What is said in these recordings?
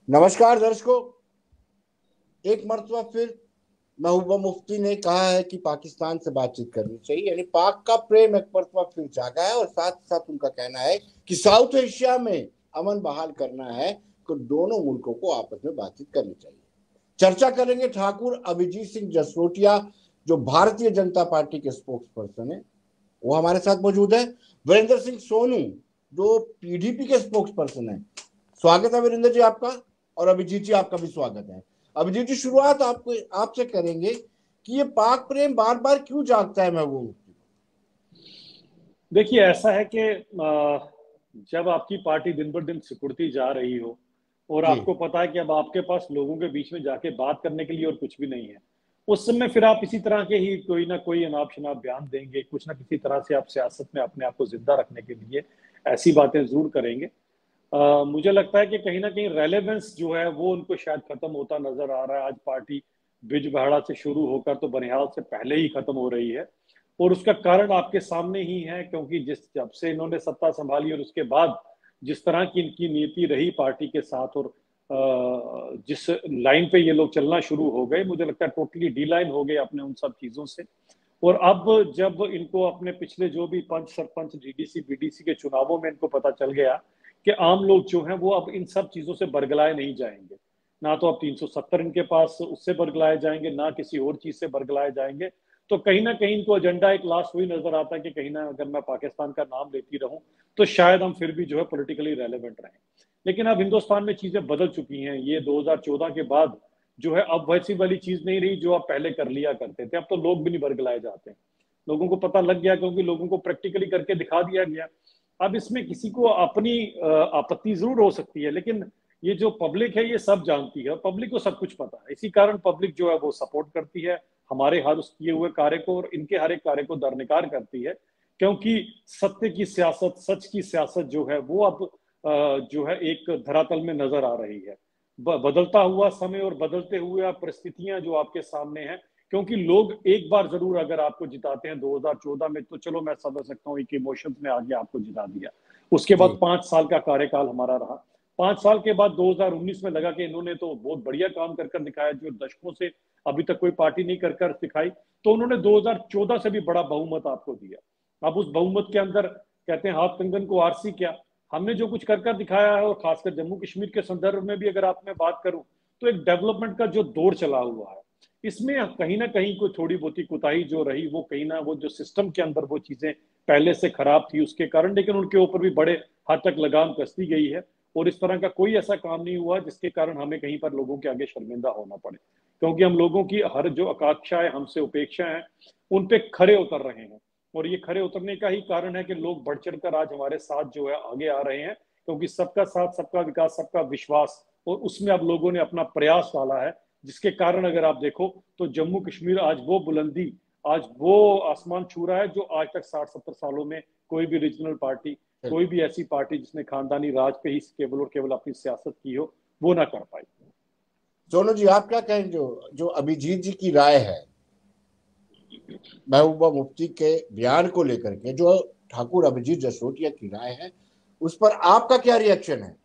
नमस्कार दर्शकों। एक मर्तबा फिर महबूबा मुफ्ती ने कहा है कि पाकिस्तान से बातचीत करनी चाहिए, यानी पाक का प्रेम एक मर्तबा फिर जागा है। और साथ साथ उनका कहना है कि साउथ एशिया में अमन बहाल करना है तो दोनों मुल्कों को आपस में बातचीत करनी चाहिए। चर्चा करेंगे ठाकुर अभिजीत सिंह जसरोटिया, जो भारतीय जनता पार्टी के स्पोक्स पर्सन है, वो हमारे साथ मौजूद है। वीरेंद्र सिंह सोनू, जो पीडीपी के स्पोक्स पर्सन है। स्वागत है वीरेंद्र जी आपका, और अभिजीत जी आपका भी स्वागत है। अभिजीत जी, शुरुआत आपको आपसे करेंगे कि ये पाक प्रेम बार बार क्यों जागता है महबूब। देखिए, ऐसा है कि जब आपकी पार्टी दिन पर दिन सिकुड़ती जा रही हो और जी आपको पता है कि अब आपके पास लोगों के बीच में जाके बात करने के लिए और कुछ भी नहीं है, उस समय फिर आप इसी तरह के ही कोई ना कोई अनाप शनाप बयान देंगे, कुछ ना किसी तरह से आप सियासत में अपने आप को जिंदा रखने के लिए ऐसी बातें जरूर करेंगे। मुझे लगता है कि कहीं ना कहीं रेलेवेंस जो है वो उनको शायद खत्म होता नजर आ रहा है। आज पार्टी बिजबहड़ा से शुरू होकर तो बनिहाल से पहले ही खत्म हो रही है, और उसका कारण आपके सामने ही है, क्योंकि जब से इन्होंने सत्ता संभाली और उसके बाद जिस तरह की इनकी नीति रही पार्टी के साथ, और जिस लाइन पे ये लोग चलना शुरू हो गए, मुझे लगता है टोटली डी लाइन हो गए अपने उन सब चीजों से। और अब जब इनको अपने पिछले जो भी पंच सरपंच डीडीसी बीडीसी के चुनावों में इनको पता चल गया कि आम लोग जो हैं वो अब इन सब चीजों से बरगलाए नहीं जाएंगे, ना तो अब 370 इनके पास उससे बरगलाए जाएंगे, ना किसी और चीज से बरगलाए जाएंगे, तो कहीं ना कहीं इनको एजेंडा एक लास्ट वही नजर आता है कि कहीं ना अगर मैं पाकिस्तान का नाम लेती रहूं तो शायद हम फिर भी जो है पॉलिटिकली रेलेवेंट रहें। लेकिन अब हिंदुस्तान में चीजें बदल चुकी हैं। ये 2014 के बाद जो है अब वैसी वाली चीज नहीं रही जो आप पहले कर लिया करते थे। अब तो लोग भी नहीं बरगलाए जाते हैं, लोगों को पता लग गया, क्योंकि लोगों को प्रैक्टिकली करके दिखा दिया गया। अब इसमें किसी को अपनी आपत्ति जरूर हो सकती है, लेकिन ये जो पब्लिक है ये सब जानती है, पब्लिक को सब कुछ पता है। इसी कारण पब्लिक जो है वो सपोर्ट करती है हमारे हर उस किए हुए कार्य को, और इनके हर एक कार्य को दरनिकार करती है, क्योंकि सत्य की सियासत, सच की सियासत जो है वो अब जो है एक धरातल में नजर आ रही है। बदलता हुआ समय और बदलते हुए परिस्थितियां जो आपके सामने हैं, क्योंकि लोग एक बार जरूर अगर आपको जिताते हैं 2014 में, तो चलो मैं समझ सकता हूँ एक इमोशंस में आगे आपको जिता दिया। उसके बाद जी 5 साल का कार्यकाल हमारा रहा। 5 साल के बाद 2019 में लगा कि इन्होंने तो बहुत बढ़िया काम कर दिखाया, जो दशकों से अभी तक कोई पार्टी नहीं कर दिखाई। तो उन्होंने 2014 से भी बड़ा बहुमत आपको दिया। अब उस बहुमत के अंदर कहते हैं हाथ कंगन को आरसी क्या, हमने जो कुछ कर दिखाया है, और खासकर जम्मू कश्मीर के संदर्भ में भी अगर आप मैं बात करूं, तो एक डेवलपमेंट का जो दौर चला हुआ है, इसमें कहीं ना कहीं कोई थोड़ी बहुत कुताही जो रही, वो कहीं ना वो जो सिस्टम के अंदर वो चीजें पहले से खराब थी उसके कारण, लेकिन उनके ऊपर भी बड़े हद तक लगाम कसती गई है। और इस तरह का कोई ऐसा काम नहीं हुआ जिसके कारण हमें कहीं पर लोगों के आगे शर्मिंदा होना पड़े, क्योंकि हम लोगों की हर जो आकांक्षाएं हमसे उपेक्षा है उन पे खरे उतर रहे हैं। और ये खरे उतरने का ही कारण है कि लोग बढ़ चढ़ कर आज हमारे साथ जो है आगे आ रहे हैं, क्योंकि सबका साथ, सबका विकास, सबका विश्वास, और उसमें अब लोगों ने अपना प्रयास डाला है, जिसके कारण अगर आप देखो तो जम्मू कश्मीर आज वो बुलंदी, आज वो आसमान छू रहा है जो आज तक 60-70 सालों में कोई भी रीजनल पार्टी, कोई भी ऐसी पार्टी जिसने खानदानी राज पे ही केवल और केवल अपनी सियासत की हो, वो ना कर पाई। सोनू जी, आप क्या कहें जो जो अभिजीत जी की राय है महबूबा मुफ्ती के बयान को लेकर के, जो ठाकुर अभिजीत जसरोटिया की राय है, उस पर आपका क्या रिएक्शन है।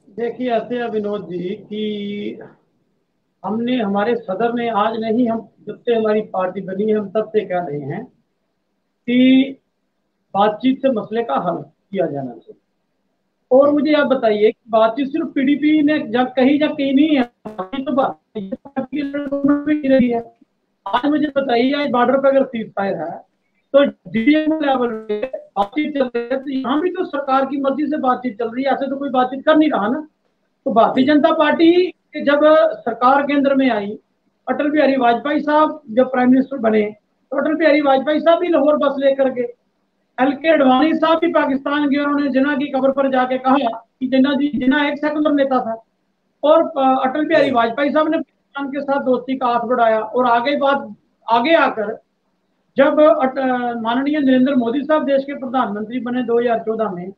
देखिए, ऐसे है विनोद जी कि हमने, हमारे सदर ने आज नहीं, हम जब से हमारी पार्टी बनी है हम तब से कह रहे हैं कि बातचीत से मसले का हल किया जाना चाहिए। और मुझे आप बताइए कि बातचीत सिर्फ पीडीपी ने जब कही नहीं है, तो बात की रही है। आज मुझे बताइए, आज बॉर्डर पर अगर सीज फायर है तो डीएम लेवल पे बातचीत चल रही है, तो यहाँ भी तो सरकार की मर्जी से बातचीत चल रही है। ऐसे तो कोई बातचीत कर नहीं रहा ना। तो भारतीय जनता पार्टी जब सरकार केंद्र में आई, अटल बिहारी वाजपेयी साहब जब प्राइम मिनिस्टर बने, तो अटल बिहारी वाजपेयी साहब भी लाहौर बस लेकर गए। एल.के. अडवाणी साहब भी पाकिस्तान गए, उन्होंने जिन्ना की कब्र पर जाके कहा कि जिन्ना एक सेकुलर नेता था। और अटल बिहारी वाजपेयी साहब ने पाकिस्तान के साथ दोस्ती का हाथ बढ़ाया। और आगे आकर जब माननीय नरेंद्र मोदी साहब देश के प्रधानमंत्री बने 2014 में,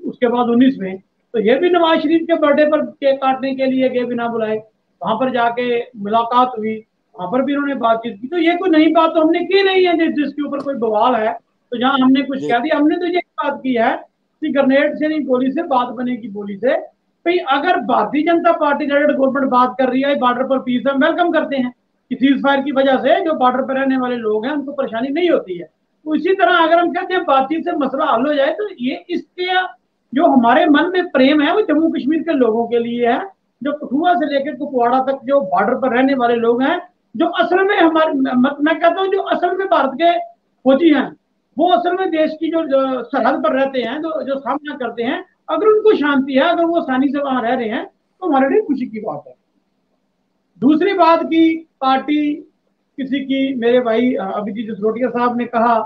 उसके बाद 19 में, तो ये भी नवाज शरीफ के बर्थडे पर केक काटने के लिए गए बिना बुलाए। वहां पर जाके मुलाकात हुई, वहां पर भी उन्होंने बातचीत की। तो ये कोई नई बात तो हमने की नहीं है जिसके ऊपर कोई बवाल है। तो जहां हमने कुछ जी कह दिया, हमने तो ये बात की है कि ग्रेनेड से नहीं, गोली से बात बनेगी, बोली से। भाई अगर Bharatiya Janata party direct government बात कर रही है बॉर्डर पर पीस, हम वेलकम करते हैं कि सीज फायर की वजह से जो बॉर्डर पर रहने वाले लोग हैं उनको परेशानी नहीं होती है। तो इसी तरह अगर हम कहते हैं बातचीत से मसला हल हो जाए, तो ये इसके जो हमारे मन में प्रेम है वो जम्मू कश्मीर के लोगों के लिए है, जो कठुआ से लेकर कुपवाड़ा तक जो बॉर्डर पर रहने वाले लोग हैं, जो असल में हमारे, मैं कहता हूँ जो असल में भारत के फौजी हैं, वो असल में देश की जो सरहद पर रहते हैं, जो सामना करते हैं, अगर उनको शांति है, अगर वो आसानी से वहां रह रहे हैं, तो हमारे लिए खुशी की बात है। दूसरी बात की पार्टी किसी की, मेरे भाई अभिजीत जसरोटिया साहब ने कहा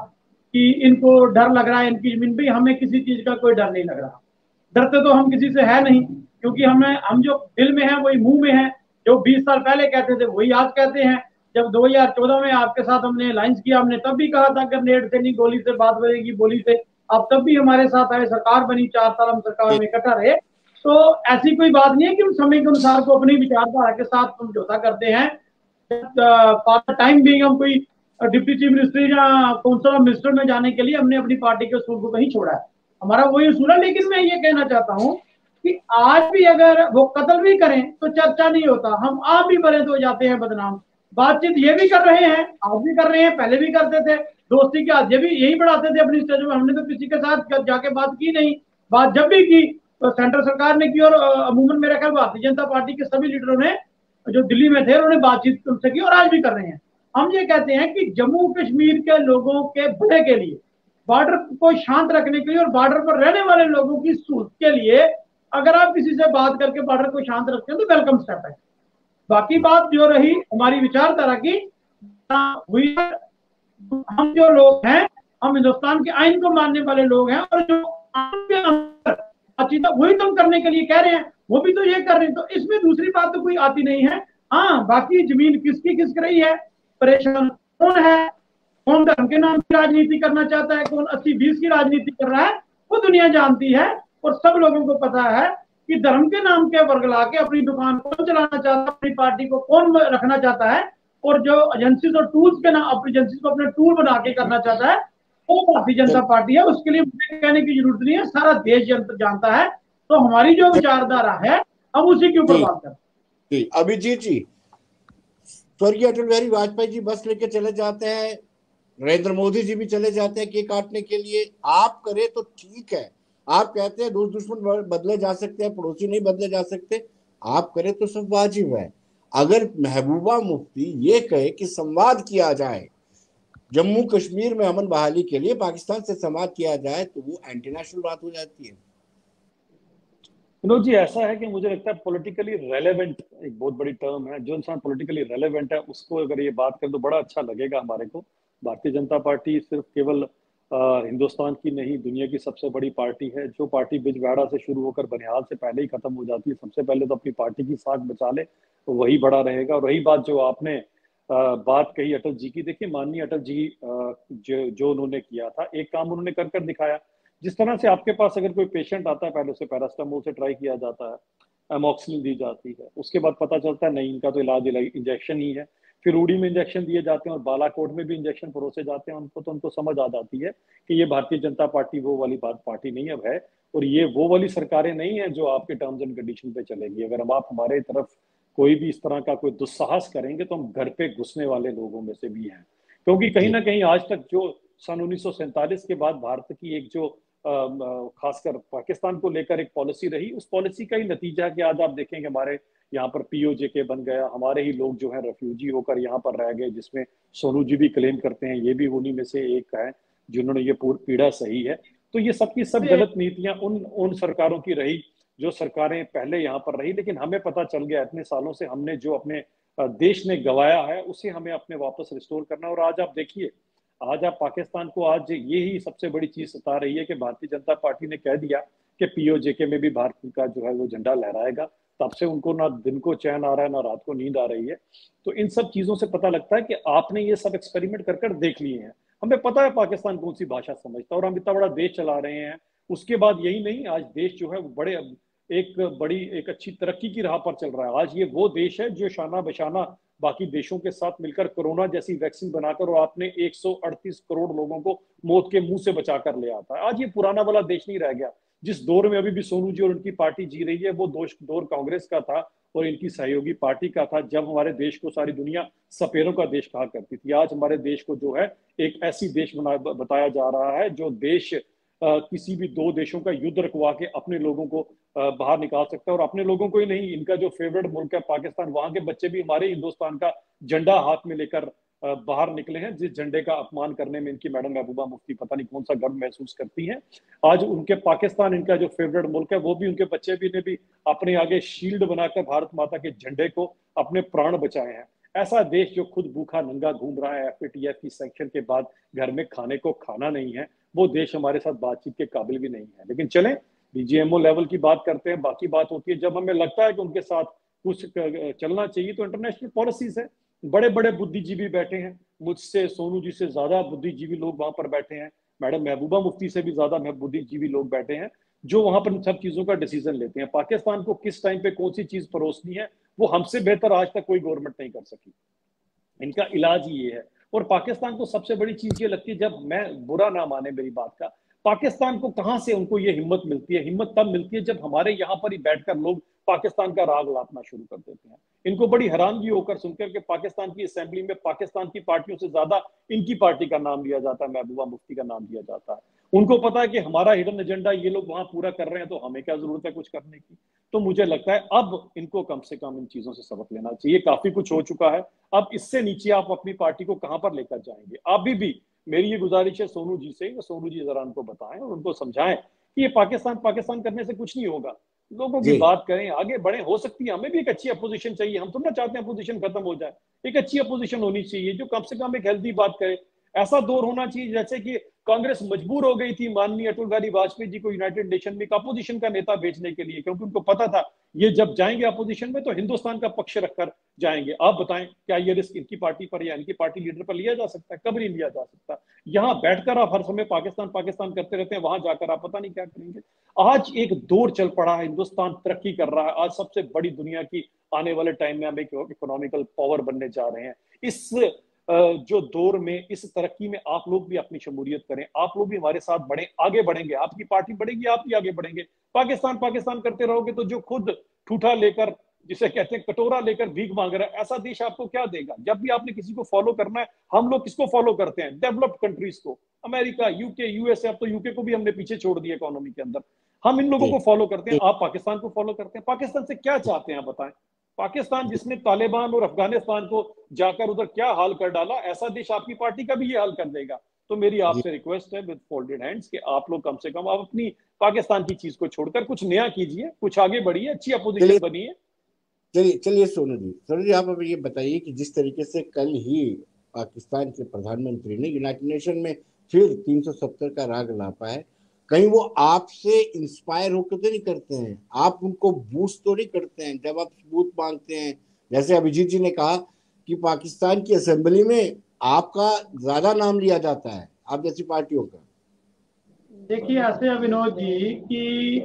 कि इनको डर लग रहा है इनकी जमीन पे, हमें किसी चीज का कोई डर नहीं लग रहा। डरते तो हम किसी से है नहीं, क्योंकि हम जो दिल में है वही मुंह में है। जो 20 साल पहले कहते थे वही आज कहते हैं। जब 2014 में आपके साथ हमने अलायंस किया, हमने तब भी कहा था कि नेट से नहीं गोली से बात बनेगी, बोली से। आप तब भी हमारे साथ आए, सरकार बनी, 4 साल हम सरकार में इकट्ठा रहे। तो ऐसी कोई बात नहीं है कि हम समय के अनुसार को अपनी विचारधारा के साथ समझौता करते हैं। टाइम भी हम कोई डिप्टी चीफ मिनिस्टर या काउंसिल ऑफ मिनिस्टर में जाने के लिए हमने अपनी पार्टी के उसूल को कहीं छोड़ा है, हमारा वही उसूल है। लेकिन मैं ये कहना चाहता हूँ कि आज भी अगर वो कत्ल भी करें तो चर्चा नहीं होता, हम आप भी बने तो जाते हैं बदनाम। बातचीत ये भी कर रहे हैं, आज भी कर रहे हैं, पहले भी करते थे, दोस्ती के आज ये भी यही बढ़ाते थे अपनी स्टेज में। हमने तो किसी के साथ जाके बात की नहीं, बात जब भी की तो सेंट्रल सरकार ने की, और अमूमन मेरा ख्याल भारतीय जनता पार्टी के सभी लीडरों ने जो दिल्ली में थे उन्होंने बातचीत उनसे की, और आज भी कर रहे हैं। हम ये कहते हैं कि जम्मू कश्मीर के लोगों के भले के लिए, बॉर्डर को शांत रखने के लिए और बॉर्डर पर रहने वाले लोगों की सहूलत के लिए अगर आप किसी से बात करके बॉर्डर को शांत रखते हैं तो वेलकम स्टेप है। बाकी बात जो रही हमारी विचारधारा की, हम जो लोग हैं, हम हिंदुस्तान के आइन को मानने वाले लोग हैं, और जो वही तुम करने के लिए कह रहे हैं, वो भी तो ये कर रहे हैं। तो इसमें दूसरी बात तो कोई आती नहीं है। हाँ, बाकी जमीन किसकी किसक रही है, परेशान कौन है, कौन धर्म के नाम की राजनीति करना चाहता है, कौन 80-20 की राजनीति कर रहा है, वो दुनिया जानती है। और सब लोगों को पता है कि धर्म के नाम के वर्गला के अपनी दुकान कौन चलाना चाहता है, अपनी पार्टी को कौन रखना चाहता है, और जो एजेंसीज और टूल्स के नाम अपनी एजेंसीज को अपने टूल बना के करना चाहता है, वो भारतीय जनता पार्टी है। उसके लिए मुझे कहने की जरूरत नहीं है, सारा देश जानता है। तो हमारी जो विचारधारा है हम उसी के ऊपर बात करें। अभिजीत जी, स्वर्गीय अटल बिहारी वाजपेयी जी बस लेके चले जाते हैं, नरेंद्र मोदी जी भी चले जाते हैं केक काटने के लिए, आप करें तो ठीक है। आप कहते हैं दोस्त दुश्मन बदले जा सकते हैं, पड़ोसी नहीं बदले जा सकते, आप करें तो सब वाजिब है। अगर महबूबा मुफ्ती ये कहे कि संवाद किया जाए, जम्मू कश्मीर में अमन बहाली के लिए पाकिस्तान से संवाद किया जाए, तो वो एंटी नेशनल बात हो जाती है। विनोद जी, ऐसा है कि मुझे लगता है पॉलिटिकली रेलेवेंट एक बहुत बड़ी टर्म है। जो इंसान पॉलिटिकली रेलेवेंट है उसको अगर ये बात करें तो बड़ा अच्छा लगेगा हमारे को। भारतीय जनता पार्टी सिर्फ केवल हिंदुस्तान की नहीं, दुनिया की सबसे बड़ी पार्टी है। जो पार्टी बिजवाड़ा से शुरू होकर बनिहाल से पहले ही खत्म हो जाती है, सबसे पहले तो अपनी पार्टी की साख बचा ले तो वही बड़ा रहेगा। और रही बात जो आपने बात कही अटल जी की, देखिए माननीय अटल जी जो उन्होंने किया था, एक काम उन्होंने कर कर दिखाया। जिस तरह से आपके पास अगर कोई पेशेंट आता है, पहले उसे पैरास्टामोल से ट्राई किया जाता है, एमॉक्सिलिन दी जाती है, उसके बाद पता चलता है नहीं इनका तो इलाज इंजेक्शन ही है, फिर उड़ी में इंजेक्शन दिए जाते हैं और बालाकोट में भी इंजेक्शन परोसे जाते हैं उनको, तो उनको समझ आ जाती है कि ये भारतीय जनता पार्टी वो वाली पार्टी नहीं अब है, और ये वो वाली सरकारें नहीं है जो आपके टर्म्स एंड कंडीशन पे चलेगी। अगर हम आप हमारे तरफ कोई भी इस तरह का कोई दुस्साहस करेंगे तो हम घर पे घुसने वाले लोगों में से भी हैं। क्योंकि कहीं ना कहीं आज तक जो सन 1947 के बाद भारत की एक जो खासकर पाकिस्तान को लेकर एक पॉलिसी रही, उस पॉलिसी का ही नतीजा कि आज आप देखेंगे हमारे यहाँ पर पीओजेके बन गया, हमारे ही लोग जो है रेफ्यूजी होकर यहाँ पर रह गए, जिसमें सोनू जी भी क्लेम करते हैं, ये भी उन्हीं में से एक है जिन्होंने ये पीड़ा सही है। तो ये सब की सब गलत नीतियां उन सरकारों की रही जो सरकारें पहले यहाँ पर रही। लेकिन हमें पता चल गया इतने सालों से हमने जो अपने देश ने गंवाया है उसे हमें अपने वापस रिस्टोर करना। और आज आप देखिए, आज आप पाकिस्तान को आज ये ही सबसे बड़ी चीज सता रही है कि भारतीय जनता पार्टी ने कह दिया कि पीओजेके में भी भारत का जो है वो झंडा लहराएगा। तब से उनको ना दिन को चैन आ रहा है ना रात को नींद आ रही है। तो इन सब चीजों से पता लगता है कि आपने ये सब एक्सपेरिमेंट कर कर देख लिए हैं। हमें पता है पाकिस्तान कौन सी भाषा समझता है और हम इतना बड़ा देश चला रहे हैं। उसके बाद यही नहीं, आज देश जो है वो एक अच्छी तरक्की की राह पर चल रहा है। आज ये वो देश है जो शाना बशाना बाकी देशों के साथ मिलकर कोरोना जैसी वैक्सीन बनाकर और आपने 138 करोड़ लोगों को मौत के मुंह से बचा कर ले आता है। आज ये पुराना वाला देश नहीं रह गया जिस दौर में अभी भी सोनू जी और उनकी पार्टी जी रही है वो दौर कांग्रेस का था और इनकी सहयोगी पार्टी का था, जब हमारे देश को सारी दुनिया सपेरों का देश कहा करती थी। आज हमारे देश को जो है एक ऐसी देश बताया जा रहा है जो देश किसी भी दो देशों का युद्ध रखवा के अपने लोगों को बाहर निकाल सकता है। और अपने लोगों को ही नहीं, इनका जो फेवरेट मुल्क है पाकिस्तान, वहां के बच्चे भी हमारे हिंदुस्तान का झंडा हाथ में लेकर बाहर निकले हैं, जिस झंडे का अपमान करने में इनकी मैडम महबूबा मुफ्ती पता नहीं कौन सा गर्व महसूस करती हैं। आज उनके पाकिस्तान, इनका जो फेवरेट मुल्क है, वो भी उनके बच्चे भी ने भी अपने आगे शील्ड बनाकर भारत माता के झंडे को अपने प्राण बचाए हैं। ऐसा देश जो खुद भूखा नंगा घूम रहा है, FATF की सैंक्शन के बाद घर में खाने को खाना नहीं है, वो देश हमारे साथ बातचीत के काबिल भी नहीं है। लेकिन चलें, BGMO लेवल की बात करते हैं। बाकी बात होती है जब हमें लगता है कि उनके साथ कुछ चलना चाहिए तो इंटरनेशनल पॉलिसीज है। बड़े बड़े बुद्धिजीवी बैठे हैं, मुझसे सोनू जी से ज्यादा बुद्धिजीवी लोग वहां पर बैठे हैं, मैडम महबूबा मुफ्ती से भी ज्यादा बुद्धिजीवी लोग बैठे हैं, जो वहां पर इन सब चीजों का डिसीजन लेते हैं। पाकिस्तान को किस टाइम पे कौन सी चीज परोसनी है वो हमसे बेहतर आज तक कोई गवर्नमेंट नहीं कर सकी। इनका इलाज ही ये है। और पाकिस्तान को सबसे बड़ी चीज ये लगती है, जब मैं बुरा ना माने मेरी बात का, पाकिस्तान को कहां से उनको ये हिम्मत मिलती है? हिम्मत तब मिलती है जब हमारे यहाँ पर ही बैठकर लोग पाकिस्तान का राग लापना शुरू कर देते हैं। इनको बड़ी हैरानगी होकर सुनकर कि पाकिस्तान की असेंबली में पाकिस्तान की पार्टियों से ज्यादा इनकी पार्टी का नाम लिया जाता है, महबूबा मुफ्ती का नाम लिया जाता है। उनको पता है कि हमारा हिडन एजेंडा ये लोग वहां पूरा कर रहे हैं, तो हमें क्या जरूरत है कुछ करने की। तो मुझे लगता है अब इनको कम से कम इन चीजों से सबक लेना चाहिए। काफी कुछ हो चुका है, अब इससे नीचे आप अपनी पार्टी को कहां पर लेकर जाएंगे? अभी भी मेरी ये गुजारिश है सोनू जी से, सोनू जी जरा उनको बताएं और उनको समझाएं कि ये पाकिस्तान करने से कुछ नहीं होगा। लोगों की बात करें, आगे बढ़े। हो सकती है हमें भी एक अच्छी अपोजिशन चाहिए, हम तो ना चाहते हैं अपोजिशन खत्म हो जाए, एक अच्छी अपोजिशन होनी चाहिए जो कम से कम एक हेल्दी बात करे। ऐसा दौर होना चाहिए जैसे कि कांग्रेस मजबूर हो गई थी माननीय अटल बिहारी वाजपेयी जी को यूनाइटेड नेशन में एक अपोजिशन का नेता भेजने के लिए, क्योंकि उनको पता था ये जब जाएंगे अपोजिशन में तो हिंदुस्तान का पक्ष रखकर जाएंगे। आप बताएं क्या ये रिस्क इनकी पार्टी पर या इनकी पार्टी लीडर पर लिया जा सकता है? कभी नहीं लिया जा सकता। यहाँ बैठकर आप हर समय पाकिस्तान पाकिस्तान करते रहते हैं, वहां जाकर आप पता नहीं क्या करेंगे। आज एक दौर चल पड़ा है, हिंदुस्तान तरक्की कर रहा है, आज सबसे बड़ी दुनिया की आने वाले टाइम में हम एक इकोनॉमिकल पावर बनने जा रहे हैं। इस जो दौर में, इस तरक्की में आप लोग भी अपनी शमूलियत करें, आप लोग भी हमारे साथ बढ़े, आगे बढ़ेंगे, आपकी पार्टी बढ़ेगी, आप भी आगे बढ़ेंगे। पाकिस्तान पाकिस्तान करते रहोगे तो जो खुद ठूठा लेकर, जिसे कहते हैं कटोरा लेकर भीख मांग रहा है, ऐसा देश आपको क्या देगा? जब भी आपने किसी को फॉलो करना है, हम लोग किसको फॉलो करते हैं? डेवलप्ड कंट्रीज को, अमेरिका, UK, USA। अब तो UK को भी हमने पीछे छोड़ दिया इकोनॉमी के अंदर। हम इन लोगों को फॉलो करते हैं, आप पाकिस्तान को फॉलो करते हैं। पाकिस्तान से क्या चाहते हैं बताएं? पाकिस्तान जिसने तालिबान और अफगानिस्तान को जाकर उधर क्या हाल कर डाला, ऐसा देश आपकी पार्टी का भी ये हाल कर देगा। तो मेरी आपसे रिक्वेस्ट है विद फोल्डेड हैंड्स कि आप लोग कम से कम आप अपनी पाकिस्तान की चीज को छोड़कर कुछ नया कीजिए, कुछ आगे बढ़िए, अच्छी अपोजिशन बनिए। चलिए सोनू जी आप अभी ये बताइए कि जिस तरीके से कल ही पाकिस्तान के प्रधानमंत्री ने यूनाइटेड नेशन में फिर 370 का राग लापा है, कहीं वो आपसे इंस्पायर होकर तो नहीं करते हैं? आप उनको बूस्ट तो नहीं करते हैं जब आप सबूत मांगते हैं? जैसे अभिजीत जी ने कहा कि पाकिस्तान की असेंबली में आपका ज्यादा नाम लिया जाता है, आप जैसी पार्टियों का। देखिए ऐसे है विनोद जी कि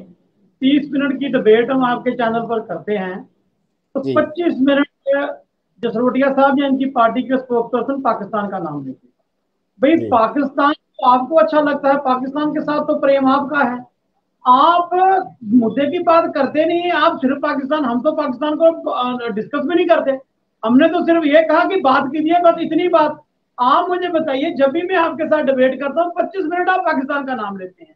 30 मिनट की डिबेट हम आपके चैनल पर करते हैं तो 25 मिनट जसरोटिया साहब या इनकी पार्टी के स्पोक्स पर्सन पाकिस्तान का नाम लेते हैं। भाई पाकिस्तान आपको अच्छा लगता है, पाकिस्तान के साथ तो प्रेम आपका है, आप मुद्दे की बात करते नहीं है। आप सिर्फ पाकिस्तान, हम तो पाकिस्तान को डिस्कस भी नहीं करते, हमने तो सिर्फ ये कहा कि बात कीजिए, बस इतनी बात। आप मुझे बताइए, जब भी मैं आपके साथ डिबेट करता हूँ 25 मिनट आप पाकिस्तान का नाम लेते हैं।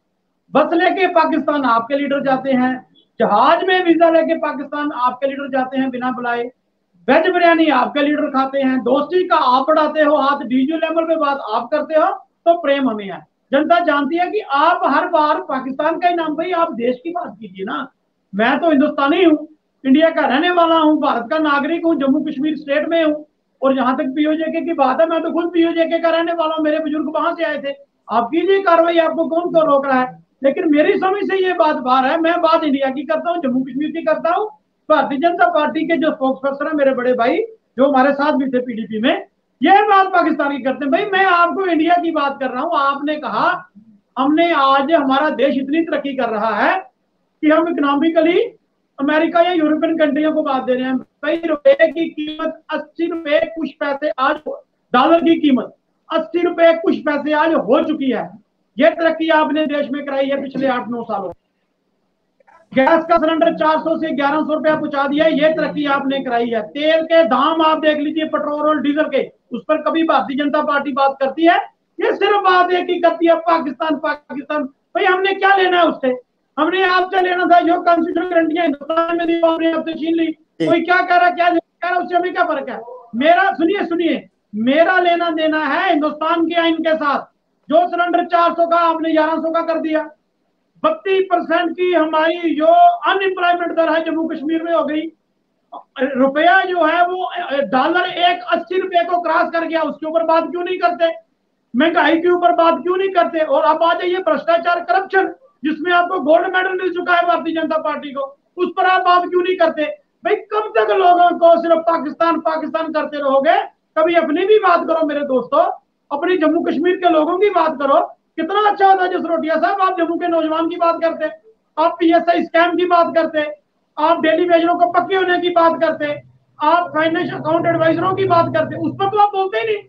बस लेके पाकिस्तान आपके लीडर जाते हैं, जहाज में वीजा लेके पाकिस्तान आपके लीडर जाते हैं बिना बुलाए, वेज बिरयानी आपके लीडर खाते हैं, दोस्ती का आप बढ़ाते हो हाथ, डीजू लेवल पे बात आप करते हो, तो प्रेम हमें है। जनता जानती है कि आप हर बार पाकिस्तान का ही नाम, भाई आप देश की बात कीजिए ना। मैं तो हिंदुस्तानी हूँ, इंडिया का रहने वाला हूँ, भारत का नागरिक हूँ, जम्मू कश्मीर स्टेट में हूँ। और जहां तक पीओजेके की बात है, मैं तो खुद पीओजेके का रहने वाला हूँ, मेरे बुजुर्ग वहां से आए थे। आप कीजिए कार्रवाई, आपको कौन तो रोक रहा है? लेकिन मेरी समझ से ये बात बाहर है। मैं बात इंडिया की करता हूँ, जम्मू कश्मीर की करता हूँ। भारतीय जनता पार्टी के जो स्पोक्स पर्सन है मेरे बड़े भाई, जो हमारे साथ भी थे PDP में, ये बात पाकिस्तान की करते हैं। भाई मैं आपको इंडिया की बात कर रहा हूँ। आपने कहा हमने आज, हमारा देश इतनी तरक्की कर रहा है कि हम इकोनॉमिकली अमेरिका या यूरोपियन कंट्रियों को बात दे रहे हैं। भाई रुपए की कीमत 80 रुपए कुछ पैसे आज, डॉलर की कीमत 80 रुपए कुछ पैसे आज हो चुकी है। ये तरक्की आपने देश में कराई है पिछले 8-9 सालों। गैस का सिलेंडर 400 से 1100 रुपया पहुंचा दिया, ये तरक्की आपने कराई है। तेल के दाम आप देख लीजिए, पेट्रोल और डीजल के, उस पर कभी भारतीय जनता पार्टी बात करती है? ये सिर्फ बात एक ही करती है, पाकिस्तान पाकिस्तान। भाई हमने क्या लेना है उससे? हमने आपसे लेना था जो कॉन्स्टिट्यूशनल गारंटियां हिंदुस्तान में दी, आपने आपसे छीन ली। कोई क्या कह रहा है, क्या कह रहा है, उससे हमें क्या फर्क है? मेरा सुनिए सुनिए, मेरा लेना देना है हिंदुस्तान के आइन के साथ। जो सिलेंडर 400 का आपने 1100 का कर दिया। 32% की हमारी जो अनएम्प्लॉयमेंट दर है जम्मू कश्मीर में हो गई। रुपया जो है वो डॉलर 180 रुपए को क्रॉस कर गया, उसके ऊपर बात क्यों नहीं करते? महंगाई के ऊपर बात क्यों नहीं करते? और अब आ जाइए भ्रष्टाचार करप्शन, जिसमें आपको गोल्ड मेडल मिल चुका है भारतीय जनता पार्टी को, उस पर आप बात क्यों नहीं करते? भाई कब तक लोगों को सिर्फ पाकिस्तान पाकिस्तान करते रहोगे? कभी अपनी भी बात करो मेरे दोस्तों, अपनी जम्मू कश्मीर के लोगों की बात करो। कितना अच्छा होता है जसरोटिया साहब, आप जम्मू के नौजवान की बात करते, आप पीएसआई स्कैम की बात करते, आप डेली वेजरों को पक्के होने की बात करते, आप फाइनेंस अकाउंट एडवाइजरों की बात करते, उस पर तो आप बोलते ही नहीं।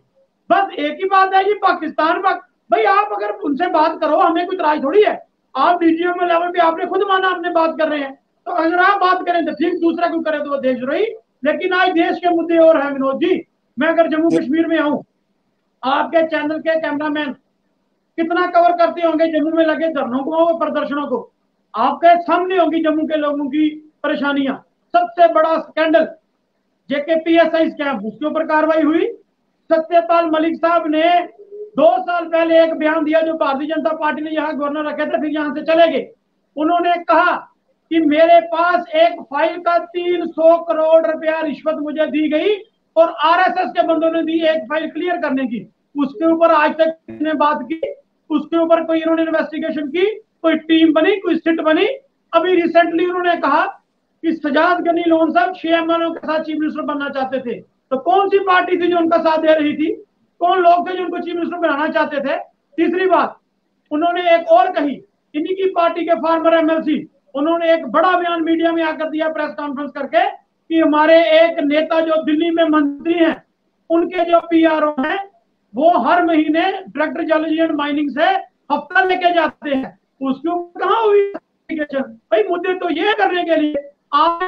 बस एक ही बात है, ये पाकिस्तान भाई आप अगर उनसे बात करो, हमें कोई तराज थोड़ी है। आप डीजीएम लेवल पे आपने खुद माना अपने बात कर रहे हैं, तो अगर आप बात करें तो ठीक, दूसरा क्यों करे तो वो देशद्रोही। लेकिन आज देश के मुद्दे और हैं विनोद जी। मैं अगर जम्मू कश्मीर में आऊं, आपके चैनल के कैमरामैन कितना कवर करते होंगे जम्मू में लगे धरनों को, प्रदर्शनों को, आपके सामने होंगी जम्मू के लोगों की परेशानियां। सबसे बड़ा स्कैंडल जेकेपीएसआई स्कैम, उसके ऊपर कार्रवाई हुई। सत्यपाल मलिक साहब ने 2 साल पहले एक बयान दिया, जो भारतीय जनता पार्टी ने यहाँ गवर्नर रखे थे, फिर यहाँ से चले गए। उन्होंने कहा कि मेरे पास एक फाइल का 300 करोड़ रुपया रिश्वत मुझे दी गई और आरएसएस के बंदों ने दी एक फाइल क्लियर करने की। उसके ऊपर आज तक ने बात की, उसके ऊपर कोई इन्होंने इन्वेस्टिगेशन की, कोई टीम बनी, कोई सिट बनी। अभी रिसेंटली उन्होंने कहा कि सजाद गनी लोन साहब 6 एमएलओ के साथ चीफ मिनिस्टर बनना चाहते थे। तो कौन सी पार्टी थी जो उनका साथ दे रही थी? कौन लोग थे जो उनको चीफ मिनिस्टर बनाना चाहते थे? तीसरी बात उन्होंने एक और कही, इन्हीं की पार्टी के फार्मर एमएलसी, उन्होंने एक बड़ा बयान मीडिया में आकर दिया प्रेस कॉन्फ्रेंस करके कि हमारे एक नेता जो दिल्ली में मंत्री हैं, उनके जो पीआरओ हैं, वो हर महीने डायरेक्टर ज्वेलरी एंड माइनिंग से हफ्ता लेके जाते हैं। उसके ऊपर कहाँ हुई इन्वेस्टिगेशन? भाई मुद्दे तो ये करने के लिए आप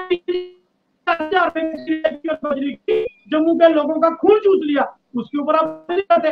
जम्मू के लोगों का खून चूस लिया, उसके ऊपर आप नहीं करते।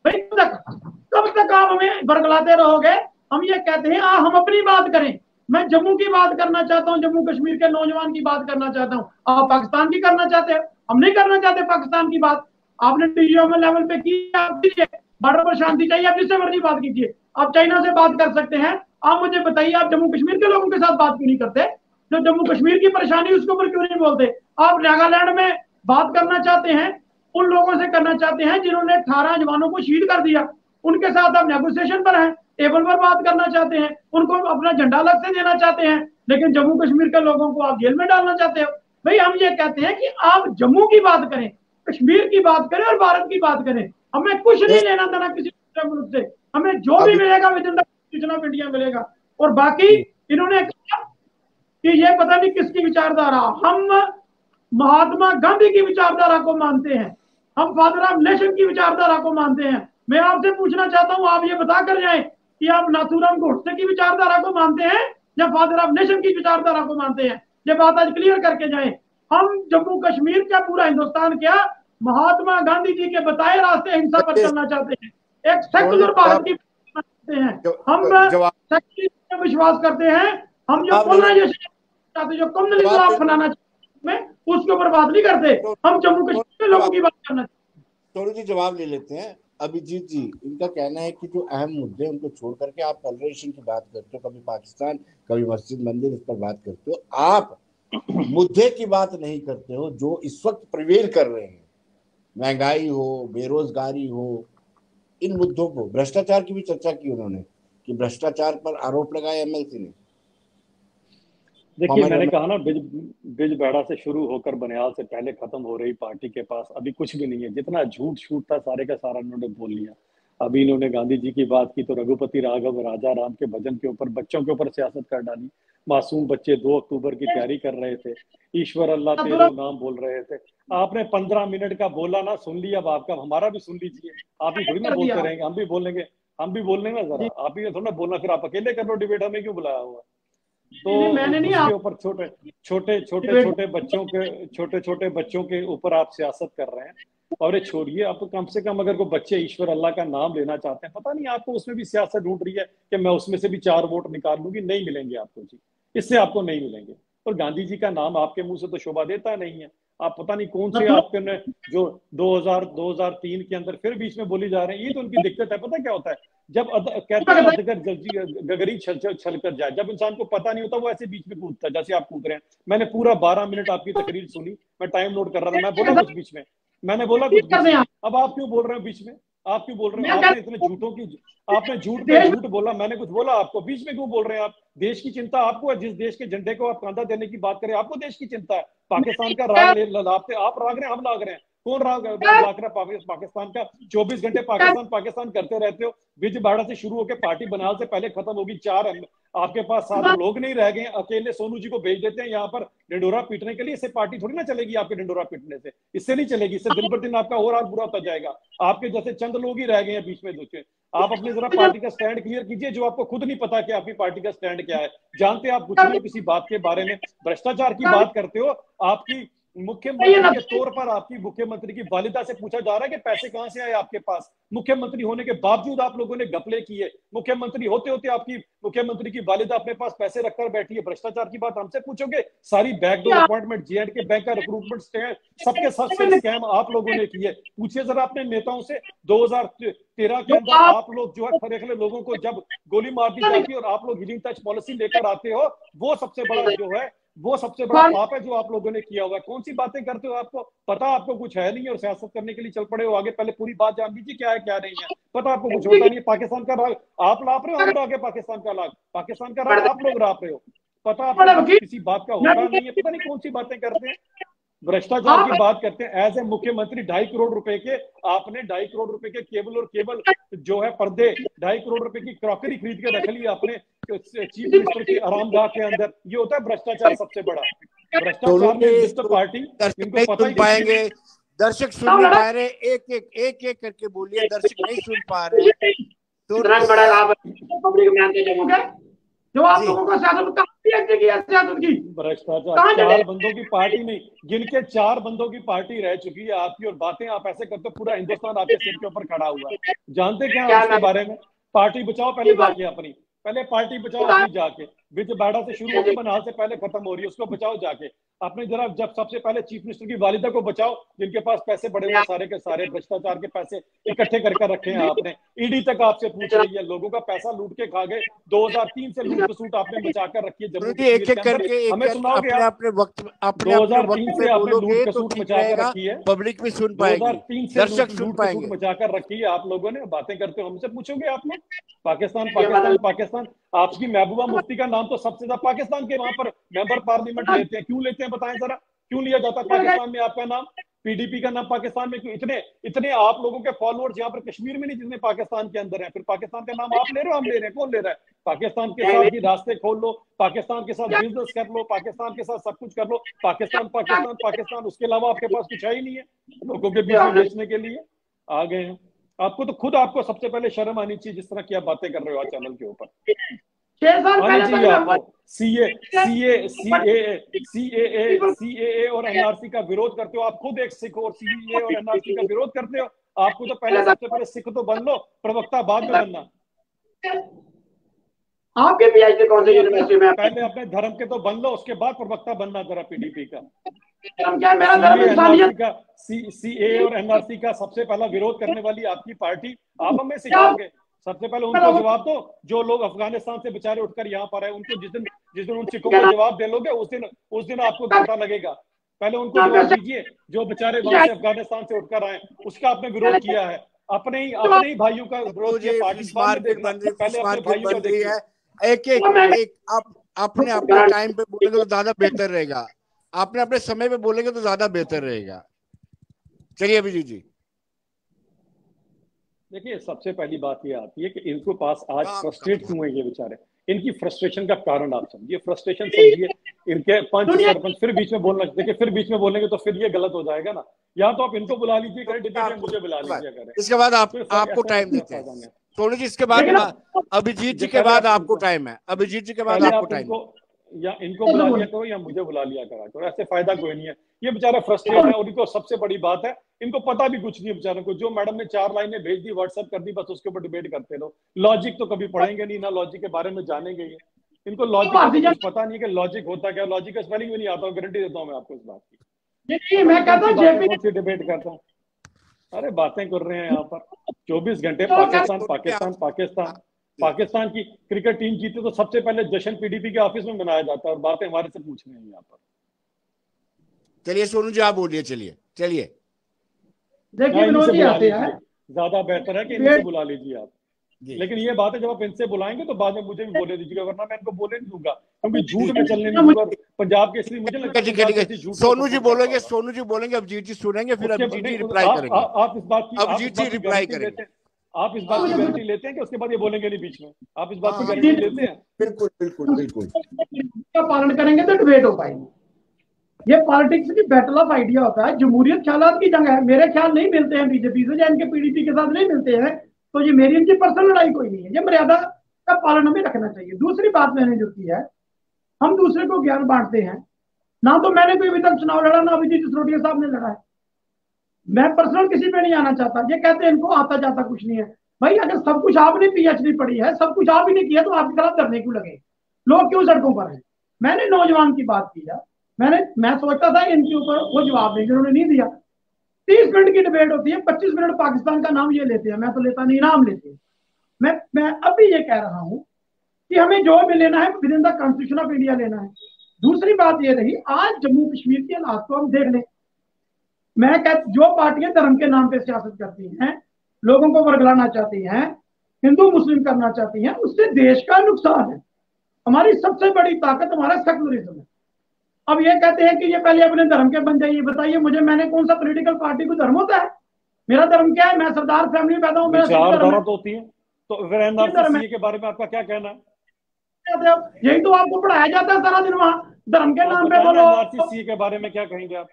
भाई कब तक आप हमें बरगलाते रहोगे? हम ये कहते हैं हम अपनी बात करें। मैं जम्मू की बात करना चाहता हूँ, जम्मू कश्मीर के नौजवान की बात करना चाहता हूँ। आप पाकिस्तान की करना चाहते हो, हम नहीं करना चाहते पाकिस्तान की बात। आपने डीजीएम लेवल पे की, आप कीजिए। बॉर्डर पर शांति चाहिए, आप जिससे मर्जी बात कीजिए। आप चाइना से बात कर सकते हैं। आप मुझे बताइए, आप जम्मू कश्मीर के लोगों के साथ बात क्यों नहीं करते? जो जम्मू कश्मीर की परेशानी उसके ऊपर क्यों नहीं बोलते? आप नागालैंड में बात करना चाहते हैं, उन लोगों से करना चाहते हैं जिन्होंने 18 जवानों को शहीद कर दिया, उनके साथ आप नेगोशिएशन पर हैं, टेबल पर बात करना चाहते हैं, उनको अपना झंडा अलग से देना चाहते हैं, लेकिन जम्मू कश्मीर के लोगों को आप जेल में डालना चाहते हो। भाई हम ये कहते हैं कि आप जम्मू की बात करें, कश्मीर की बात करें और भारत की बात करें। हमें कुछ नहीं लेना देना किसी दूसरे मुल्क से, हमें जो भी मिलेगा with in the constitution of India मिलेगा। और बाकी इन्होंने कहा कि ये पता नहीं किसकी विचारधारा, हम महात्मा गांधी की विचारधारा को मानते हैं, हम फादर ऑफ नेशन की विचारधारा को मानते हैं। मैं आपसे पूछना चाहता हूं, आप ये बता कर जाएं कि आप नाथूराम गोडसे की विचारधारा को मानते हैं या फादर ऑफ नेशन की विचारधारा को मानते हैं? ये बात आज क्लियर करके जाएं। हम जम्मू कश्मीर क्या पूरा हिंदुस्तान क्या महात्मा गांधी जी के बताए रास्ते हिंसा पर चलना चाहते हैं? एक सेक्युलर भारत की चाहते हैं, हम सेक्युलर विश्वास करते हैं। हम जो कॉलोनाइजेशन चाहते, जो कम्युनलिज्म आप फैलाना चाहते हैं, उसके ऊपर बात नहीं करते। हम जम्मू कश्मीर के लोगों की बात करना चाहते। थोड़ी सी जवाब ले लेते हैं। अभिजीत जी, इनका कहना है कि जो अहम मुद्दे उनको छोड़ करके आप टॉलरेशन की बात करते हो, कभी पाकिस्तान कभी मस्जिद मंदिर, इस पर बात करते हो, आप मुद्दे की बात नहीं करते हो जो इस वक्त प्रिवेल कर रहे हैं, महंगाई हो, बेरोजगारी हो, इन मुद्दों को। भ्रष्टाचार की भी चर्चा की उन्होंने कि भ्रष्टाचार पर आरोप लगाया एमएलसी ने। देखिए मैंने कहा ना, बिजबेड़ा से शुरू होकर बनियाल से पहले खत्म हो रही पार्टी के पास अभी कुछ भी नहीं है। जितना झूठ छूट था सारे का सारा इन्होंने बोल लिया। अभी इन्होंने गांधी जी की बात की तो रघुपति राघव राजा राम के भजन के ऊपर बच्चों के ऊपर सियासत कर डाली। मासूम बच्चे 2 अक्टूबर की तैयारी कर रहे थे, ईश्वर अल्लाह तेरो नाम बोल रहे थे। आपने 15 मिनट का बोला ना, सुन लिया। अब आपका हमारा भी सुन लीजिए। आप ही थोड़ी ना बोलते रहेंगे, हम भी बोलेंगे ना जरा। आप ही थोड़ा बोलना, फिर आप अकेले कर लो डिबेट, हमें क्यों बुलाया हुआ? तो मैंने नहीं उसके ऊपर छोटे छोटे बच्चों के ऊपर आप सियासत कर रहे हैं। और ये छोड़िए, आप कम से कम अगर कोई बच्चे ईश्वर अल्लाह का नाम लेना चाहते हैं, पता नहीं आपको उसमें भी सियासत ढूंढ रही है कि मैं उसमें से भी 4 वोट निकाल लूंगी। नहीं मिलेंगे आपको जी, इससे आपको नहीं मिलेंगे। और गांधी जी का नाम आपके मुंह से तो शोभा देता नहीं है। आप पता नहीं कौन से आपके जो 2003 के अंदर फिर बीच में बोली जा रहे हैं। ये तो उनकी दिक्कत है। पता क्या होता है, जब कहते हैं अजगर गगरी छल कर जाए, जब इंसान को पता नहीं होता वो ऐसे बीच में कूदता है जैसे आप कूद रहे हैं। मैंने पूरा 12 मिनट आपकी तकरीर सुनी, मैं टाइम नोट कर रहा था, मैं बोला कुछ बीच में, मैंने बोला कुछ बीच में। अब आप क्यों बोल रहे हैं बीच में? आप क्यों बोल रहे हैं? आपने इतने झूठों की, आपने झूठ पे झूठ बोला, मैंने कुछ बोला आपको? बीच में क्यों बोल रहे हैं आप? देश की चिंता आपको है, जिस देश के झंडे को आप कंधा देने की बात करें, आपको देश की चिंता है। पाकिस्तान का राग लाते आप राग रहे हैं, हम लाग रहे हैं। कौन राग लाग रहा है पाकिस्तान का? 24 घंटे पाकिस्तान पाकिस्तान करते रहते हो। बिजबाड़ा से शुरू होकर पार्टी बनाल से पहले खत्म होगी। 4 आपके पास 7 लोग नहीं रह गए, अकेले सोनू जी को भेज देते हैं यहाँ पर ढिंडोरा पीटने के लिए। इससे पार्टी थोड़ी ना चलेगी आपके ढिंडोरा पीटने से, इससे नहीं चलेगी। इससे दिन पर दिन आपका और हाल बुरा होता जाएगा। आपके जैसे चंद लोग ही रह गए हैं बीच में दूसरे। आप अपने जरा पार्टी का स्टैंड क्लियर कीजिए, जो आपको खुद नहीं पता कि आपकी पार्टी का स्टैंड क्या है। जानते आप कुछ नहीं किसी बात के बारे में। भ्रष्टाचार की बात करते हो। आपकी मुख्यमंत्री के तौर पर आपकी मुख्यमंत्री की वालिदा से पूछा जा रहा है कि पैसे कहां से आए आपके पास। मुख्यमंत्री होने के बावजूद आप लोगों ने घपले किए। मुख्यमंत्री होते होते आपकी मुख्यमंत्री की वालिदा अपने पास पैसे रखकर बैठी है। भ्रष्टाचार की बात हमसे पूछोगे? सारी बैकडोर अपॉइंटमेंट, जेएंडके बैंक का रिक्रूटमेंट सबके साथ स्कैम आप लोगों ने किए। पूछिए जरा अपने नेताओं से। 2013 के अंदर आप लोग जो है खड़े खड़े लोगों को जब गोली मार दी जाती है और आप लोग हीलिंग टच पॉलिसी लेकर आते हो, वो सबसे बड़ा जो है, वो सबसे बड़ा पाप है जो आप लोगों ने किया हुआ है। कौन सी बातें करते हो? आपको पता आपको कुछ है नहीं और सियासत करने के लिए चल पड़े हो आगे। पहले पूरी बात जान लीजिए क्या है क्या नहीं है। पता आपको कुछ होता नहीं है। पाकिस्तान का राग आप लाप रहे हो, हम आगे पाकिस्तान का राग, पाकिस्तान का राग आप लोग लाप रहे हो। पता आपको किसी बात का होता नहीं है। पता नहीं कौन सी बातें करते हैं। भ्रष्टाचार की बात करते हैं। एज ए मुख्यमंत्री 2.5 करोड़ रुपए के आपने 2.5 करोड़ रुपए के केबल और केबल जो है पर्दे, 2.5 करोड़ रुपए की क्रॉकरी खरीद के रख ली आपने चीफ मिनिस्टर की आरामगाह के अंदर। ये होता है भ्रष्टाचार सबसे बड़ा। भ्रष्टाचार में लिस्ट पार्टी इनको पता ही पाएंगे। दर्शक सुन नहीं पा रहे, एक एक करके बोलिए। दर्शक नहीं सुन पा रहे तो जो आप लोगों को भ्रष्टाचार 4 बंदों की पार्टी नहीं, जिनके 4 बंदों की पार्टी रह चुकी है आपकी, और बातें आप ऐसे करते हो पूरा हिंदुस्तान आपके सिर के ऊपर खड़ा हुआ है। जानते क्या उसके बारे में? पार्टी बचाओ पहले जाके अपनी, पहले पार्टी बचाओ अपनी जाके। बिजबाड़ा से शुरू होकर बनाल से पहले खत्म हो रही है, उसको बचाओ जाके। अपने जरा जब सबसे पहले चीफ मिनिस्टर की वालिदा को बचाओ, जिनके पास पैसे बड़े हुए सारे के सारे भ्रष्टाचार के पैसे इकट्ठे कर रखे हैं आपने। ईडी तक आपसे पूछ रही है, लोगों का पैसा लूट के खा गए। 2003 से लूट खसूट आपने बचा कर रखी है जम्मू एक एक करके हमें सुनाओगे आप? अपने वक्त 2003 से आपने लूट तो कसूट मचा कर रखी है, पब्लिक भी सुन पाएगी, 2003 से दर्शक सुन लूट पाएंगे। कसूट मचा कर रखी है आप लोगों ने। बातें करते हो हमसे पूछोगे आप लोग? पाकिस्तान पाकिस्तान पाकिस्तान। आपकी महबूबा मुफ्ती का नाम तो सबसे ज्यादा पाकिस्तान के वहां पर मेंबर पार्लियामेंट लेते हैं। क्यों लेते हैं बताएं जरा, क्यों लिया जाता है पाकिस्तान में आपका नाम? पीडीपी का नाम पाकिस्तान में क्यों? इतने आप लोगों के फॉलोअर्स यहाँ पर कश्मीर में नहीं जितने पाकिस्तान के अंदर है। फिर पाकिस्तान का नाम आप ले रहे हो, हम ले रहे हैं? कौन ले रहा है? पाकिस्तान के साथ भी रास्ते खोल लो, पाकिस्तान के साथ बिजनेस कर लो, पाकिस्तान के साथ सब कुछ कर लो। पाकिस्तान पाकिस्तान पाकिस्तान, उसके अलावा आपके पास कुछ है ही नहीं है लोगों के बीच में बेचने के लिए आ गए हैं। आपको तो खुद आपको सबसे पहले शर्म आनी चाहिए जिस तरह की आप बातें कर रहे हो आज चैनल के ऊपर। 6 साल पहले आपको सीएए और एनआरसी का विरोध करते हो। आप खुद एक सिख और सीएए और एनआरसी का विरोध करते हो। आपको तो पहले सबसे पहले सिख तो बन लो, प्रवक्ता बाद में बनना। आपके पीएचडी कौन सी यूनिवर्सिटी में? पहले अपने धर्म के तो बन लो, उसके बाद प्रवक्ता बनना जरा पीडीपी का। सीएए और एनआरसी का सबसे पहला विरोध करने वाली आपकी पार्टी, आप हमें सिखाओगे? सबसे पहले उनको जवाब दो जो लोग अफगानिस्तान से बेचारे उठकर यहाँ पर आए। उनको जिस दिन उन सिखों को जवाब दे लोगे उस दिन आपको पता लगेगा। पहले उनको जवाब दीजिए जो बेचारे वहां से अफगानिस्तान से उठकर आए, उसका आपने विरोध किया है। अपने ही भाइयों का विरोध किया। पार्टी पहले अपने भाइयों को देखिए। एक आप अपने टाइम पे बोलेंगे तो ज्यादा बेहतर रहेगा। आपने अपने समय पे बोलेंगे तो ज्यादा बेहतर रहेगा। चलिए अभिजीत जी। देखिए सबसे पहली बात ये आती है कि इनको पास आज फ्रस्ट्रेट क्यों है ये बेचारे। इनकी फ्रस्ट्रेशन का कारण आप समझिए, फ्रस्ट्रेशन समझिए। इनके पंच सरपंच फिर बीच में बोलना, देखिए फिर बीच में बोलेंगे तो फिर ये गलत हो जाएगा ना। या तो आप इनको बुला लीजिए करें डिबेट, मुझे बुला लीजिए करें। इसके बाद आपको टाइम देते हैं सोनू जी। इसके बाद अभिजीत जी के बाद आपको टाइम है। अभिजीत जी के बाद आपको टाइम। या इनको बुला लिया करो या मुझे बुला लिया करा करो, ऐसे फायदा कोई नहीं है। ये बेचारा फ्रस्ट्रेट है और इनको सबसे बड़ी बात है, इनको पता भी कुछ नहीं है बेचारों को। जो मैडम ने 4 लाइनें भेज दी, व्हाट्सएप कर दी, बस उसके ऊपर डिबेट करते रहो। लॉजिक तो कभी पढ़ेंगे नहीं, ना लॉजिक के बारे में जानेंगे। ये इनको लॉजिक का कुछ पता नहीं कि लॉजिक होता क्या, लॉजिक का स्पेलिंग भी नहीं आता, गारंटी देता हूँ मैं आपको इस बात की। मैं कहता हूँ कौन सी डिबेट करता हूँ, अरे बातें कर रहे हैं यहाँ पर 24 घंटे। पाकिस्तान पाकिस्तान पाकिस्तान पाकिस्तान की क्रिकेट टीम जीते तो सबसे पहले जश्न पीडीपी के ऑफिस में मनाया जाता है, और बातें हमारे से पूछ रहे हैं यहाँ पर। चलिए सोनू जी आप बोलिए, चलिए चलिए। देखिए विनोद जी आते हैं, ज्यादा बेहतर है कि इनसे बुला लीजिए आप। लेकिन ये बात है, जब आप इनसे बुलाएंगे तो बाद में मुझे भी बोले दीजिएगा, वरना मैं इनको बोले नहीं दूंगा, क्योंकि झूठ में चलने नहीं दूंगा पंजाब के। इसलिए मुझे लगता है सोनू जी बोलेंगे, सोनू जी बोलेंगे, अभिजीत जी सुनेंगे, फिर अभिजीत जी रिप्लाई करेंगे। आप इस बात की अभिजीत जी रिप्लाई करेंगे। आप इस बात की गारंटी लेते हैं कि उसके बाद ये बोलेंगे नहीं बीच में? आप इस बात की गारंटी लेते हैं? बिल्कुल बिल्कुल बिल्कुल। का पालन करेंगे तो डिबेट हो पाएगी। ये पॉलिटिक्स की बैटल ऑफ आइडिया होता है, जमहूरियत ख्यालात की जंग है। मेरे ख्याल नहीं मिलते हैं बीजेपी से या इनके पीडीपी के साथ नहीं मिलते हैं, तो ये मेरी इनकी पर्सनल लड़ाई कोई नहीं है। ये मर्यादा का पालन हमें रखना चाहिए। दूसरी बात मैंने जो की है, हम दूसरे को ज्ञान बांटते हैं। ना तो मैंने कोई अभी तक चुनाव लड़ा, ना अभिजीत सिसोदिया साहब ने लड़ा है। मैं पर्सनल किसी पे नहीं आना चाहता। ये कहते हैं इनको आता जाता कुछ नहीं है। भाई अगर सब कुछ आपने पीएचडी पढ़ी है, सब कुछ आप ही ने किया, तो आपके खिलाफ धरने क्यों लगे? लोग क्यों सड़कों पर हैं? मैंने नौजवान की बात की है। मैं सोचता था इनके ऊपर वो जवाब देंगे, उन्होंने नहीं दिया। 30 मिनट की डिबेट होती है, 25 मिनट पाकिस्तान का नाम ये लेते हैं। मैं तो लेता नहीं, नाम लेते हैं। मैं अभी ये कह रहा हूं कि हमें जो भी लेना है with in the constitution of India लेना है। दूसरी बात ये रही, आज जम्मू कश्मीर के हालात को हम देख लें। मैं कहता, जो पार्टियां धर्म के नाम पे सियासत करती हैं, लोगों को वर्गलाना चाहती हैं, हिंदू मुस्लिम करना चाहती हैं, उससे देश का नुकसान है। हमारी सबसे बड़ी ताकत हमारा सेकुलरिज्म है। अब ये कहते हैं कि ये पहले अपने धर्म के बन जाइए। बताइए मुझे, मैंने कौन सा पॉलिटिकल पार्टी को धर्म होता है? मेरा धर्म क्या है? मैं सरदार फैमिली में पैदा हूं, मेरा धर्म होती है। तो फिर एनआरसी के बारे में आपका क्या कहना है? यही तो आपको पढ़ाया जाता है सारा दिन वहां, धर्म के नाम पे बोलो। एनआरसी के बारे में क्या कहेंगे आप?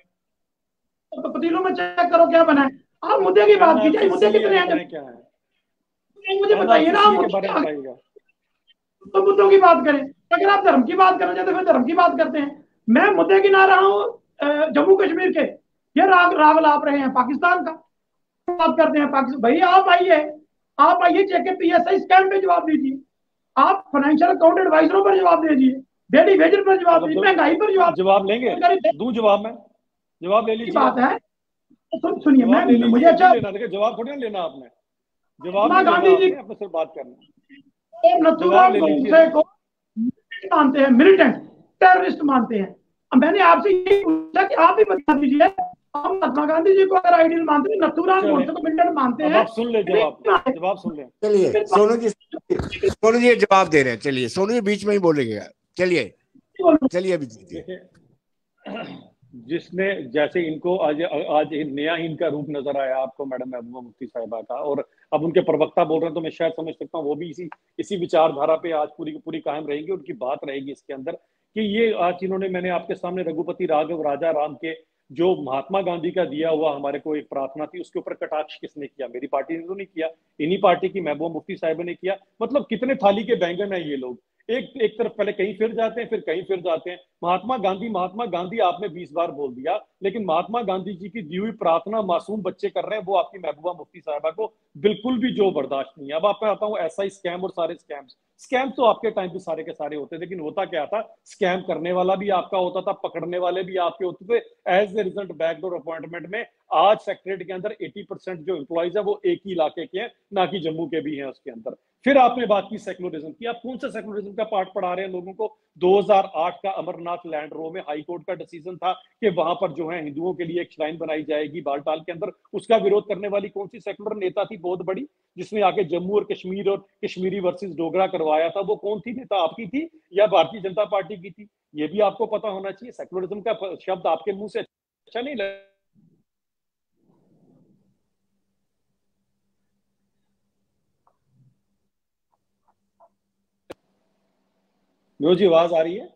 तो पतीलों में चेक करो क्या बना है। आप मुद्दे की बात कीजिए, मुद्दे कितने हैं क्या है मुझे बताइए ना। तो मुद्दों की बात करें। अगर आप धर्म की बात करना चाहते हैं, फिर धर्म की बात करते हैं। मैं मुद्दे गिना रहा हूँ जम्मू कश्मीर के। ये राग लाप रहे हैं पाकिस्तान का, बात करते हैं पाकिस्तान। भाई आप आइए चेक के पीएसआई स्कैम पे जवाब दीजिए। आप फाइनेंशियल अकाउंट एडवाइजरों पर जवाब दीजिए, डेली वेजर पर जवाब दीजिए, महंगाई पर जवाब लेंगे। दूं जवाब में जवाब ले लीजिए। बात है सुनिए, मैं मुझे अच्छा जवाब थोड़ी ना लेना आपने, जवाब गांधी जी आपने सिर्फ बात करना। नथुराम गोडसे को मानते हैं, मिलिटेंट टेररिस्ट मानते हैं। मैंने आपसे ये पूछा कि आप भी बता दीजिए, हम महात्मा गांधी जी को अगर आइडियल मानते हैं, नथुराम गोडसे को मिलिटेंट मानते हैं। आप सुन ले जवाब सुन ले। चलिए सोनू जी जवाब दे रहे हैं। चलिए सोनू जी बीच में ही बोलेंगे। चलिए जिसने जैसे इनको आज नया ही इनका रूप नजर आया आपको मैडम महबूबा मुफ्ती साहिबा का, और अब उनके प्रवक्ता बोल रहे हैं, तो मैं शायद समझ सकता हूँ वो भी इसी विचारधारा पे आज पूरी कायम रहेंगी। उनकी बात रहेगी इसके अंदर कि ये आज इन्होंने, मैंने आपके सामने रघुपति राघव राजा राम के जो महात्मा गांधी का दिया हुआ हमारे को एक प्रार्थना थी, उसके ऊपर कटाक्ष किसने किया? मेरी पार्टी ने तो नहीं किया, इन्हीं पार्टी की महबूबा मुफ्ती साहिबा ने किया। मतलब कितने थाली के बैंगन है ये लोग। एक तरफ पहले कहीं फिर जाते हैं, फिर कहीं फिर जाते हैं। महात्मा गांधी आपने 20 बार बोल दिया, लेकिन महात्मा गांधी जी की दी हुई प्रार्थना मासूम बच्चे कर रहे हैं, वो आपकी महबूबा मुफ्ती साहिबा को बिल्कुल भी जो बर्दाश्त नहीं है। अब आपको आता हूँ ऐसा ही स्कैम और सारे स्कैम तो आपके टाइम पे सारे के सारे होते, लेकिन होता क्या था, स्कैम करने वाला भी आपका होता था, पकड़ने वाले भी आपके होते थे। As a result backdoor appointment में आज सेक्रेटरी के अंदर 80% जो एम्प्लॉइज है वो एक ही इलाके के हैं, ना कि जम्मू के भी हैं उसके अंदर। फिर आपने बात की सेकुलरिज्म की। आप कौन सा सेकुलरिज्म का पाठ पढ़ा रहे हैं लोगों को? 2008 का अमरनाथ लैंड रो में हाई कोर्ट का डिसीजन था कि वहां पर जो है हिंदुओं के लिए एक श्राइन बनाई जाएगी बालटाल के अंदर। उसका विरोध करने वाली कौन सी सेकुलर नेता थी बहुत बड़ी, जिसने आके जम्मू और कश्मीरी वर्सेस डोगरा करवाया था? वो कौन थी नेता? आपकी थी या भारतीय जनता पार्टी की थी? ये भी आपको पता होना चाहिए। सेकुलरिज्म का शब्द आपके मुंह से अच्छा नहीं लगा। जी आवाज आ रही है?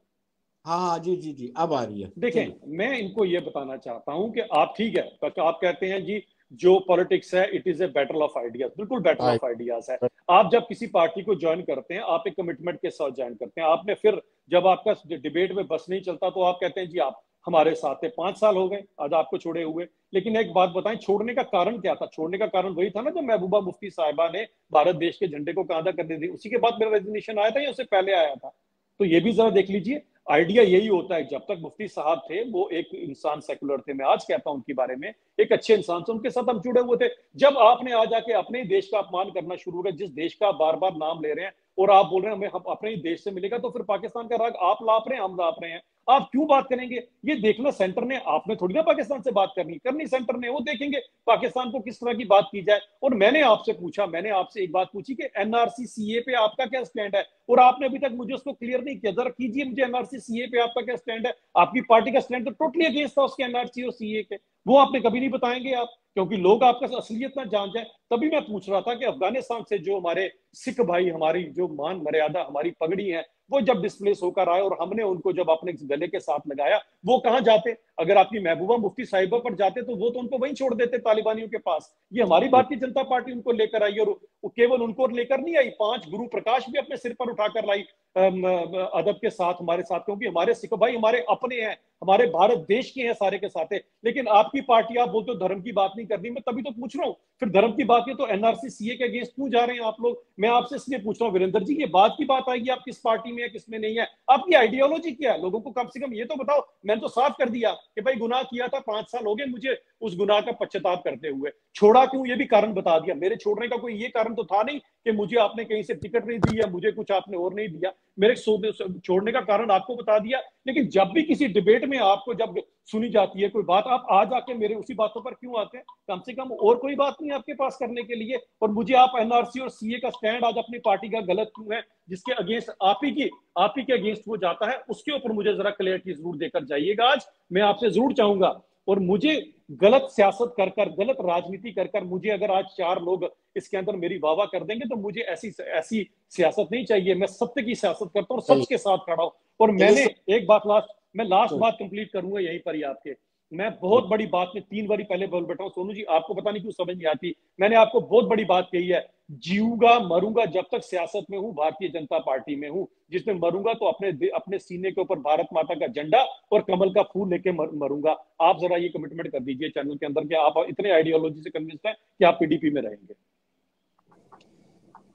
हाँ जी अब आ रही है। देखें, मैं इनको ये बताना चाहता हूं कि आप ठीक है, आप कहते हैं जी जो पॉलिटिक्स है it is a battle of ideas, बिल्कुल बैटल ऑफ आइडियाज है। आप जब किसी पार्टी को ज्वाइन करते हैं आप एक कमिटमेंट के साथ ज्वाइन करते हैं, आपने फिर जब आपका डिबेट में बस नहीं चलता तो आप कहते हैं जी आप हमारे साथ है। 5 साल हो गए आज आपको छोड़े हुए, लेकिन एक बात बताएं, छोड़ने का कारण क्या था? छोड़ने का कारण वही था ना जब महबूबा मुफ्ती साहिबा ने भारत देश के झंडे को कांधा करने दी, उसी के बाद मेरा रेजिग्नेशन आया था या उससे पहले आया था? तो ये भी जरा देख लीजिए। आइडिया यही होता है, जब तक मुफ्ती साहब थे वो एक इंसान सेकुलर थे, मैं आज कहता हूं उनके बारे में एक अच्छे इंसान से, उनके साथ हम जुड़े हुए थे। जब आपने आज आके अपने ही देश का अपमान करना शुरू हो गया, जिस देश का बार बार नाम ले रहे हैं और आप बोल रहे हैं हमें हम अपने ही देश से मिलेगा, तो फिर पाकिस्तान का राग आप लाप रहे हैं, हम लाप रहे हैं। आप क्यों बात करेंगे? ये देखना सेंटर ने, आपने थोड़ी ना पाकिस्तान से बात करनी सेंटर ने, वो देखेंगे पाकिस्तान को किस तरह की बात की जाए। और मैंने आपसे पूछा, मैंने आपसे एक बात पूछी कि एनआरसी सीए पे आपका क्या स्टैंड है, और आपने अभी तक मुझे उसको क्लियर नहीं किया। जरा कीजिए मुझे, एनआरसी सीए पे आपका क्या स्टैंड है? आपकी पार्टी का स्टैंड तो टोटली अगेंस्ट था उसके एनआरसी और सीए के, वो आपने कभी नहीं बताएंगे आप, क्योंकि लोग आपका असलियत ना जान जाए। तभी मैं पूछ रहा था कि अफगानिस्तान से जो हमारे सिख भाई, हमारी जो मान मर्यादा, हमारी पगड़ी है, वो जब डिस्प्लेस होकर आए और हमने उनको जब अपने गले के साथ लगाया, वो कहां जाते? अगर आपकी महबूबा मुफ्ती साहिबा पर जाते तो वो तो उनको वहीं छोड़ देते तालिबानियों के पास। ये हमारी भारतीय जनता पार्टी उनको लेकर आई, और केवल उनको लेकर नहीं आई, 5 गुरु प्रकाश भी अपने सिर पर उठाकर लाई अदब के साथ हमारे साथ, क्योंकि हमारे सिख भाई हमारे अपने हैं, हमारे भारत देश के हैं सारे के साथ है। लेकिन आपकी पार्टी, आप बोलते हो धर्म की बात नहीं करनी, मैं तभी तो पूछ रहा हूँ, फिर धर्म की बात है तो एनआरसी सीए के अगेंस्ट क्यों जा रहे हैं आप लोग? मैं आपसे इसलिए पूछ रहा हूँ वीरेंद्र जी, ये बात की बात आएगी आप किस पार्टी में है किस में नहीं है, आपकी आइडियोलॉजी क्या है, लोगों को कम से कम ये तो बताओ। मैंने तो साफ कर दिया कि भाई गुनाह किया था, 5 साल हो गए मुझे उस गुनाह का पश्चाताप करते हुए, छोड़ा क्यों ये भी कारण बता दिया। मेरे छोड़ने का कोई ये कारण तो था नहीं कि मुझे आपने कहीं से टिकट नहीं दी या मुझे कुछ आपने और नहीं दिया, मेरे छोड़ने का कारण आपको बता दिया। लेकिन जब भी किसी डिबेट में आपको जब सुनी जाती है कोई बात, आप आ जाके मेरे उसी बातों पर क्यों आते हैं? कम से कम और कोई बात नहीं आपके पास करने के लिए, और मुझे आप एनआरसी और सीए का स्टैंड आज अपनी पार्टी का गलत क्यों है, जिसके अगेंस्ट आप ही के अगेंस्ट वो जाता है, उसके ऊपर मुझे जरा क्लैरिटी जरूर देकर जाइएगा। आज मैं आपसे जरूर चाहूंगा, और मुझे गलत सियासत कर कर, गलत राजनीति कर कर, मुझे अगर आज 4 लोग इसके अंदर मेरी वाह वाह कर देंगे तो मुझे ऐसी सियासत नहीं चाहिए। मैं सत्य की सियासत करता हूँ और सच के साथ खड़ा हूँ। और मैंने एक बात लास्ट बात कंप्लीट करूंगा यहीं पर ही आपके। मैं बहुत बड़ी बात में 3 बारी पहले बोल बैठा हूँ सोनू जी, आपको पता नहीं क्यों समझ नहीं आती। मैंने आपको बहुत बड़ी बात कही है, जीऊंगा मरूंगा जब तक सियासत में हूं, भारतीय जनता पार्टी में हूं। जिसमें मरूंगा तो अपने सीने के ऊपर भारत माता का झंडा और कमल का फूल लेके मरूंगा। आप जरा ये कमिटमेंट कर दीजिए चैनल के अंदर कि आप इतने आइडियोलॉजी से कन्विंस्ड हैं कि आप पीडीपी में रहेंगे।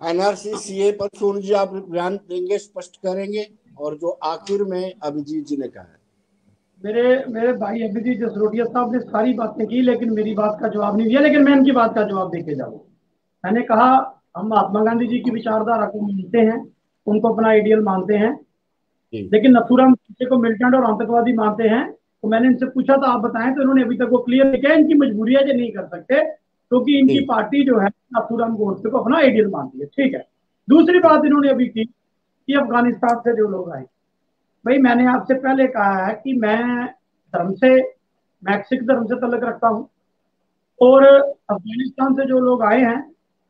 एनआरसी सीए पर सोनू जी आप बयान देंगे, स्पष्ट करेंगे? और जो आखिर में अभिजीत जी ने कहा है, मेरे भाई अभिजीत जसरोटिया साहब ने सारी बातें की लेकिन मेरी बात का जवाब नहीं दिया, लेकिन मैं इनकी बात का जवाब देके जाऊँ। मैंने कहा हम महात्मा गांधी जी की विचारधारा को मानते हैं, उनको अपना आइडियल मानते हैं, लेकिन नथुराम गोडसे को मिलिटेंट और आतंकवादी मानते हैं। तो मैंने इनसे पूछा था आप बताएं, तो इन्होंने अभी तक वो क्लियर नहीं किया। इनकी मजबूरी है जो नहीं कर सकते, क्योंकि इनकी पार्टी जो है नथुराम गोडसे को अपना आइडियल मानती है। ठीक है। दूसरी बात इन्होंने अभी की कि अफगानिस्तान से जो लोग आए, भाई मैंने आपसे पहले कहा है कि मैं सिख धर्म से तल्लुक रखता हूँ, और अफगानिस्तान से जो लोग आए हैं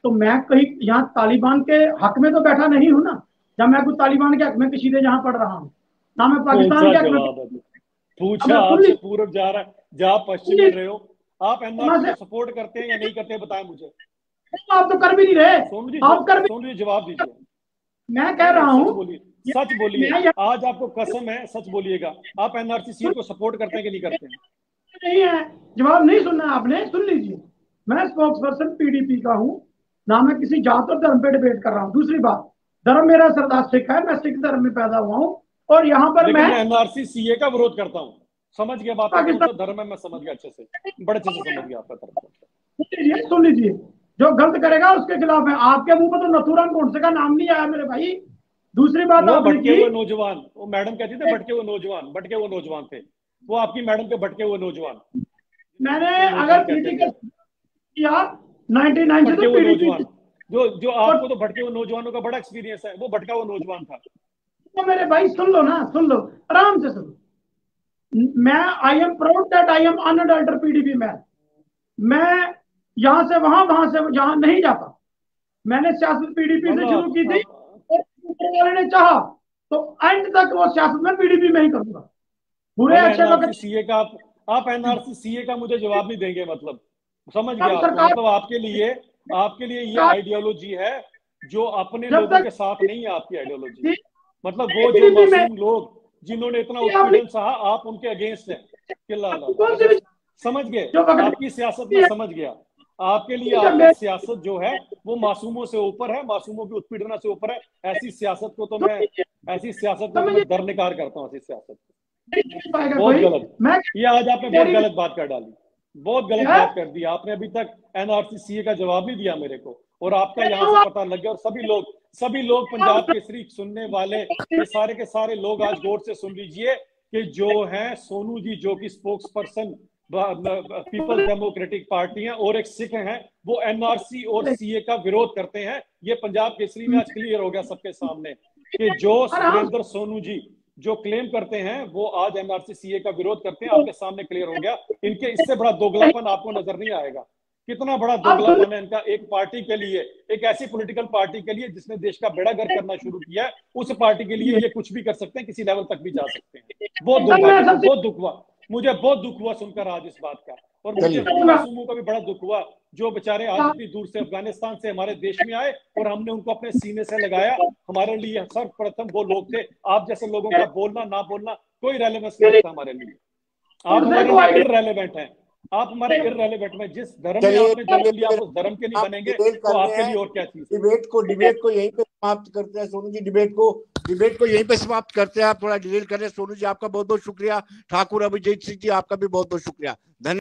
तो मैं कहीं यहाँ तालिबान के हक में तो बैठा नहीं हूँ ना, या मैं कुछ तालिबान के हक में कशीदे जहाँ पढ़ रहा हूँ ना, मैं पाकिस्तान के हक में पूछा आपसे पूर्व जा रहा है, जहाँ पश्चिम में रहे हो आप एनआरसी को सपोर्ट करते हैं या नहीं करते हैं, बताएं मुझे। आप तो कर भी नहीं रहे। सोनू जी जवाब दीजिए। मैं कह रहा हूँ, सच बोलिए, आज आपको कसम है, सच बोलिएगा, आप एनआरसी को सपोर्ट करते हैं कि नहीं करते हैं? नहीं है, जवाब नहीं सुनना आपने, सुन लीजिए। मैं स्पोक्स पर्सन पीडीपी का हूँ ना, मैं किसी जात और धर्म पे डिबेट कर रहा हूँ। दूसरी बात, धर्म मेरा सरदार सिख है, मैं सिख धर्म में पैदा हुआ हूँ, और यहाँ पर मैं एनआरसी सीए का विरोध करता हूँ। समझ गया बात, धर्म है, मैं समझ गया अच्छे से, बड़े अच्छे से समझ गया आपका धर्म। सुन लीजिए, जो गलत करेगा उसके खिलाफ है। आपके मुंह पर तो नथुराम गोडसे का नाम नहीं आया मेरे भाई। दूसरी बात, भटके हुए नौजवान, वो मैडम कहती थी भटके हुए नौजवान थे वो, आपकी मैडम के भटके हुए नौजवान। मैंने अगर पॉलिटिकल किया 99 से तो नौजवान जो आपको तो भटके हुए नौजवानों का बड़ा एक्सपीरियंस है, वो भटका हुआ नौजवान था। तो मेरे भाई सुन लो ना, सुन लो आराम से सुनो। मैं I am proud that I am unadulterated PDP man. मैं यहां से वहां से यहां नहीं जाता। मैंने सियासत पीडीपी से शुरू की थी, और वाले ने चाहा तो एंड तक वो सियासत में पीडीपी में ही करूंगा। बुरे अच्छे वक्त सीए का आप एनआरसी सीए का मुझे जवाब नहीं देंगे मतलब? समझ गया आपको, मतलब आपके लिए ये आइडियोलॉजी है जो अपने लोगों के साथ नहीं है आपकी आइडियोलॉजी। मतलब वो जो मासूम लोग जिन्होंने इतना उत्पीड़न सहा, आप उनके अगेंस्ट हैं। समझ गए, आपकी सियासत में समझ गया। आपके लिए आपकी सियासत जो है वो मासूमों से ऊपर है, मासूमों की उत्पीड़ना से ऊपर है। ऐसी सियासत को तो मैं दरनिकार करता हूँ। ऐसी सियासत बहुत गलत। ये आज आपने बहुत गलत बात कर डाली, बहुत गलत बात कर दी आपने। अभी तक एनआरसी सीए का जवाब नहीं दिया मेरे को, और आपका यहाँ से पता लग गया। और सभी लोग पंजाब केसरी सुनने वाले ये सारे के सारे लोग आज गौर से सुन लीजिए कि जो है सोनू जी, जो कि spokesperson People's Democratic Party है और एक सिख हैं, वो एनआरसी और सीए का विरोध करते हैं। ये पंजाब केसरी में आज क्लियर हो गया सबके सामने कि जो सुरेंद्र सोनू जी जो क्लेम करते हैं वो आज एनआरसी सीए का विरोध करते हैं। आपके सामने क्लियर हो गया। इनके इससे बड़ा दोगलापन आपको नजर नहीं आएगा। कितना बड़ा दोगलापन है इनका एक पार्टी के लिए, एक ऐसी पॉलिटिकल पार्टी के लिए जिसने देश का बेड़ा गर्क करना शुरू किया है। उस पार्टी के लिए ये कुछ भी कर सकते हैं, किसी लेवल तक भी जा सकते हैं। मुझे बहुत दुख हुआ सुनकर आज इस बात का। और मुझे मासूमों का भी बड़ा दुख हुआ जो बेचारे आज इतनी दूर से अफगानिस्तान से हमारे देश में आए और हमने उनको अपने सीने से लगाया। हमारे लिए सर्वप्रथम वो लोग थे। आप जैसे लोगों का बोलना ना बोलना कोई रेलेवेंस नहीं था हमारे लिए। आप हमारे लिए इररेलेवेंट हैं। आप हमारे इररेलेवेंट में जिस धर्म में आपने जन्म लिया उस धर्म के नहीं बनेंगे तो आपके लिए और क्या चीज। डिबेट को यहीं पे समाप्त करते हैं सोनू जी। डिबेट को यहीं पे समाप्त करते हैं। आप थोड़ा डिले कर रहे हैं सोनू जी। आपका बहुत बहुत शुक्रिया। ठाकुर अभिजीत सिंह जी आपका भी बहुत बहुत शुक्रिया। धन्यवाद।